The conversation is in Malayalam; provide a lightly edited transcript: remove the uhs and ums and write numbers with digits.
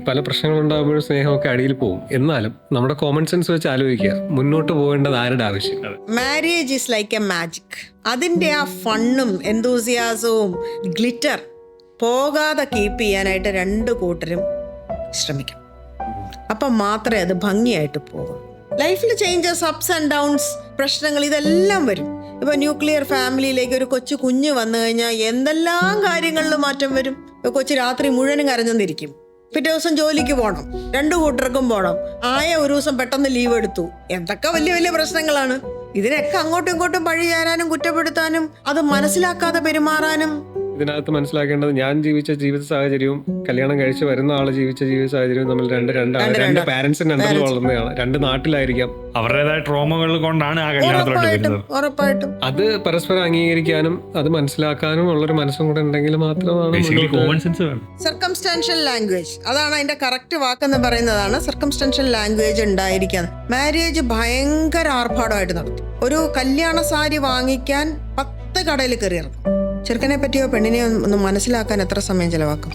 പല പ്രശ്നങ്ങളുണ്ടാകുമ്പോഴും സ്നേഹമൊക്കെ അടിയിൽ പോകും. എന്നാലും നമ്മുടെ കോമൺ സെൻസ് വെച്ച് ആലോചിക്കുക, മുന്നോട്ട് പോകേണ്ടത് ആരുടെ ആവശ്യം? Marriage is like A magic. അതിൻ്റെ ആ ഫണ്ണും എന്തൂസിയാസവും ഗ്ലിറ്റർ പോകാതെ കീപ്പ് ചെയ്യാനായിട്ട് രണ്ട് കൂട്ടരും ശ്രമിക്കണം. അപ്പം മാത്രമേ അത് ഭംഗിയായിട്ട് പോകും. ലൈഫിൽ ചേഞ്ചസ്, അപ്സ് ആൻഡ് ഡൗൺസ്, പ്രശ്നങ്ങൾ ഇതെല്ലാം വരും. ഇപ്പം ന്യൂക്ലിയർ ഫാമിലിയിലേക്ക് ഒരു കൊച്ചു കുഞ്ഞ് വന്നു കഴിഞ്ഞാൽ എന്തെല്ലാം കാര്യങ്ങളിൽ മാറ്റം വരും. കൊച്ചു രാത്രി മുഴുവനും കരഞ്ഞെന്നിരിക്കും. പിറ്റേ ദിവസം ജോലിക്ക് പോകണം, രണ്ടു കൂട്ടർക്കും പോകണം. ഒരു ദിവസം പെട്ടെന്ന് ലീവ് എടുത്തു. എന്തൊക്കെ വലിയ വലിയ പ്രശ്നങ്ങളാണ്. ഇതിനൊക്കെ അങ്ങോട്ടും ഇങ്ങോട്ടും പഴി ചേരാനും കുറ്റപ്പെടുത്താനും അത് മനസ്സിലാക്കാതെ പെരുമാറാനും. ഇതിനകത്ത് മനസ്സിലാക്കേണ്ടത്, ഞാൻ ജീവിച്ച ജീവിത സാഹചര്യവും കല്യാണം കഴിച്ച് വരുന്ന ആള് ജീവിച്ച ജീവിത സാഹചര്യവും തമ്മിൽ രണ്ട് പാരന്റ്സിന്റെ അണ്ടറിൽ വളർന്നതാണ്. രണ്ട് നാട്ടിലായിരിക്കാം. അവരുടേതായ ട്രോമകൾ കൊണ്ടാണ് ആ കല്യാണത്തിലോട്ട് വരുന്നത്. ഉറപ്പായിട്ടും അത് പരസ്പരം അംഗീകരിക്കാനും അത് മനസ്സിലാക്കാനും ഉള്ളൊരു മനസ്സും കൂടെ ഉണ്ടെങ്കിൽ മാത്രമാണ്. സർക്കംസ്റ്റാൻഷ്യൽ ലാംഗ്വേജ്, അതാണ് അതിന്റെ കറക്റ്റ് വാക്കെന്ന് പറയുന്നതാണ്. സർക്കംസ്റ്റാൻഷ്യൽ ലാംഗ്വേജ് ഉണ്ടായിരിക്കാൻ. മാരേജ് ഭയങ്കര ആർഭാടമായിട്ട് നടത്തും. ഒരു കല്യാണ സാരി വാങ്ങിക്കാൻ 10 കടയിൽ കയറി ഇറങ്ങും. ചെറുക്കനെ പറ്റിയോ പെണ്ണിനെയോ ഒന്ന് മനസ്സിലാക്കാൻ എത്ര സമയം ചെലവാക്കും?